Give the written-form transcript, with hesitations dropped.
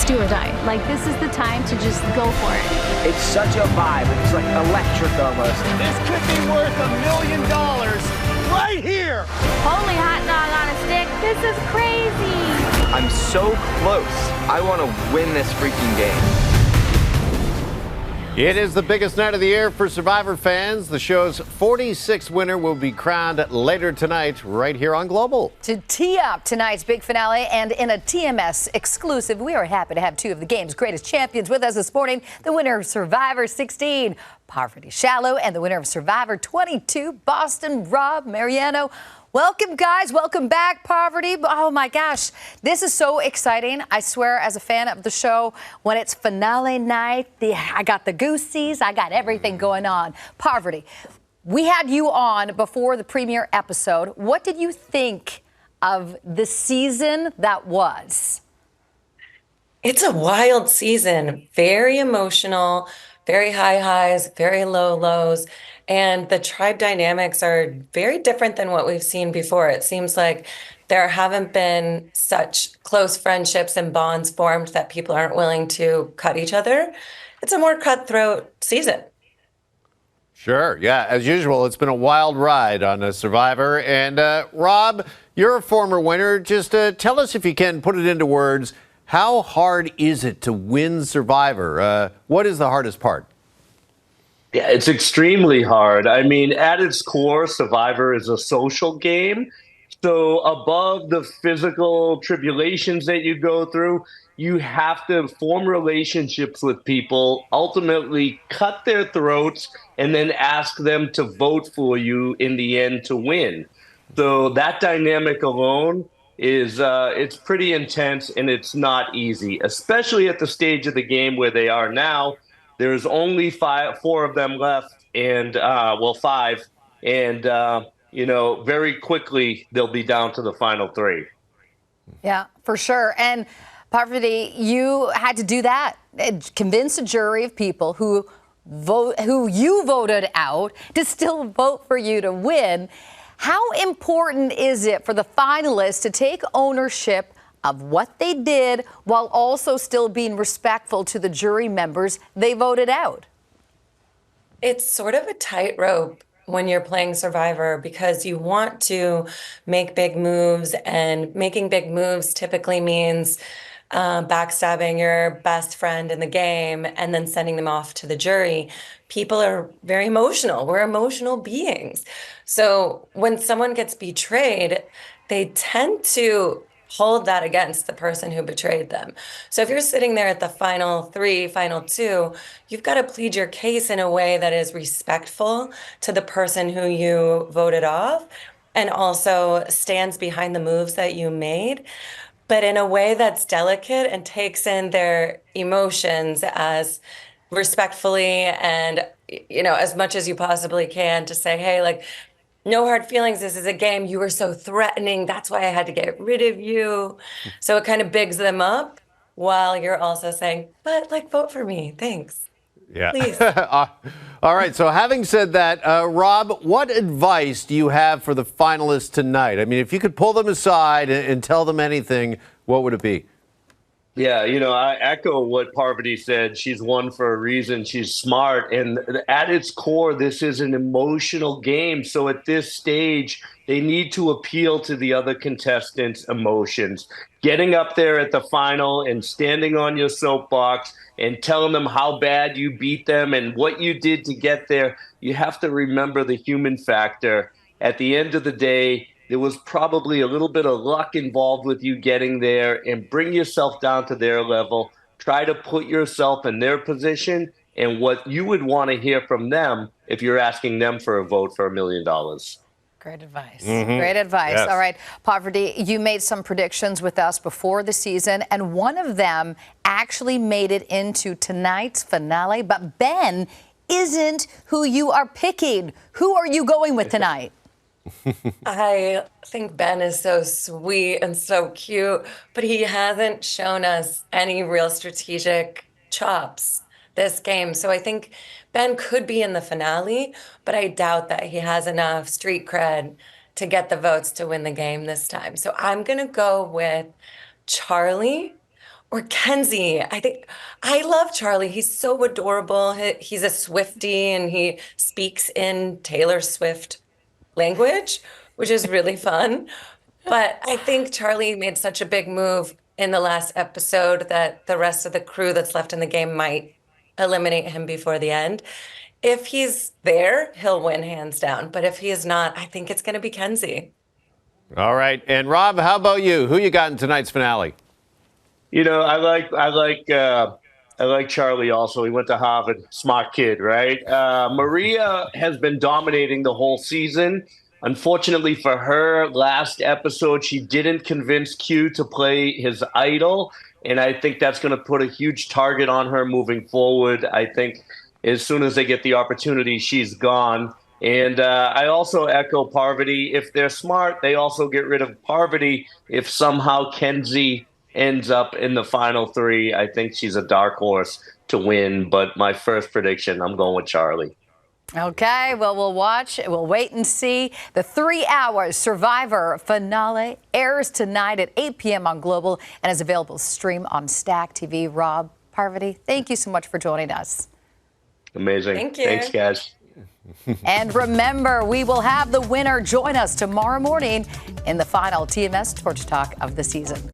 do or die. Like, this is the time to just go for it. It's such a vibe. It's like electric almost. This could be worth $1 million right here. Holy hot dog on a stick. This is crazy. I'm so close. I want to win this freaking game. It is the biggest night of the year for Survivor fans. The show's 46th winner will be crowned later tonight right here on Global. To tee up tonight's big finale and in a TMS exclusive, we are happy to have two of the game's greatest champions with us this morning. The winner of Survivor 16, Parvati Shallow, and the winner of Survivor 22, Boston Rob Mariano. Welcome, guys. Welcome back, Parvati. Oh, my gosh. This is so exciting. I swear, as a fan of the show, when it's finale night, I got the goosies. I got everything going on. Parvati, we had you on before the premiere episode. What did you think of the season that was? It's a wild season. Very emotional, very high highs, very low lows. And the tribe dynamics are very different than what we've seen before. It seems like there haven't been such close friendships and bonds formed that people aren't willing to cut each other. It's a more cutthroat season. Sure. Yeah. As usual, it's been a wild ride on a Survivor. And Rob, you're a former winner. Just tell us, if you can, put it into words. How hard is it to win Survivor? What is the hardest part? Yeah, it's extremely hard. I mean, at its core, Survivor is a social game. So above the physical tribulations that you go through, you have to form relationships with people, ultimately cut their throats, and then ask them to vote for you in the end to win. So that dynamic alone is it's pretty intense, and it's not easy, especially at the stage of the game where they are now. There's only four of them left, and five, and very quickly they'll be down to the final three. Yeah, for sure. And Parvati, you had to do that, convince a jury of people who you voted out to still vote for you to win. How important is it for the finalists to take ownership of what they did while also still being respectful to the jury members they voted out? It's sort of a tightrope when you're playing Survivor because you want to make big moves, and making big moves typically means backstabbing your best friend in the game and then sending them off to the jury. People are very emotional. We're emotional beings. So when someone gets betrayed, they tend to hold that against the person who betrayed them. So if you're sitting there at the final three, final two, you've got to plead your case in a way that is respectful to the person who you voted off and also stands behind the moves that you made, but in a way that's delicate and takes in their emotions as respectfully and, as much as you possibly can, to say, hey, like, no hard feelings. This is a game. You were so threatening. That's why I had to get rid of you. So it kind of bigs them up while you're also saying, but vote for me. Thanks. Yeah. Please. All right. So having said that, Rob, what advice do you have for the finalists tonight? I mean, if you could pull them aside and tell them anything, what would it be? Yeah, I echo what Parvati said. She's won for a reason. She's smart. And at its core, this is an emotional game. So at this stage, they need to appeal to the other contestants' emotions. Getting up there at the final and standing on your soapbox and telling them how bad you beat them and what you did to get there, you have to remember the human factor. At the end of the day, there was probably a little bit of luck involved with you getting there, and bring yourself down to their level. Try to put yourself in their position and what you would want to hear from them if you're asking them for a vote for $1 million. Great advice. Mm-hmm. Great advice. Yes. All right, Parvati, you made some predictions with us before the season, and one of them actually made it into tonight's finale, but Ben isn't who you are picking. Who are you going with tonight? I think Ben is so sweet and so cute, but he hasn't shown us any real strategic chops this game. So I think Ben could be in the finale, but I doubt that he has enough street cred to get the votes to win the game this time. So I'm going to go with Charlie or Kenzie. I love Charlie. He's so adorable. He's a Swiftie and he speaks in Taylor Swift language, which is really fun. But I think Charlie made such a big move in the last episode that the rest of the crew that's left in the game might eliminate him before the end. If he's there, he'll win hands down. But if he is not, I think it's going to be Kenzie. All right. And Rob, how about you? Who you got in tonight's finale? You know, I like Charlie also. He went to Harvard, smart kid, right? Maria has been dominating the whole season. Unfortunately for her, last episode, she didn't convince Q to play his idol. And I think that's going to put a huge target on her moving forward. I think as soon as they get the opportunity, she's gone. And I also echo Parvati. If they're smart, they also get rid of Parvati. If somehow Kenzie ends up in the final three, I think she's a dark horse to win. But my first prediction, I'm going with Charlie. Okay, well, we'll watch. We'll wait and see. The 3-hour Survivor finale airs tonight at 8 p.m. on Global and is available to stream on Stack TV. Rob, Parvati, thank you so much for joining us. Amazing. Thank you. Thanks, guys. And remember, we will have the winner join us tomorrow morning in the final TMS Torch Talk of the season.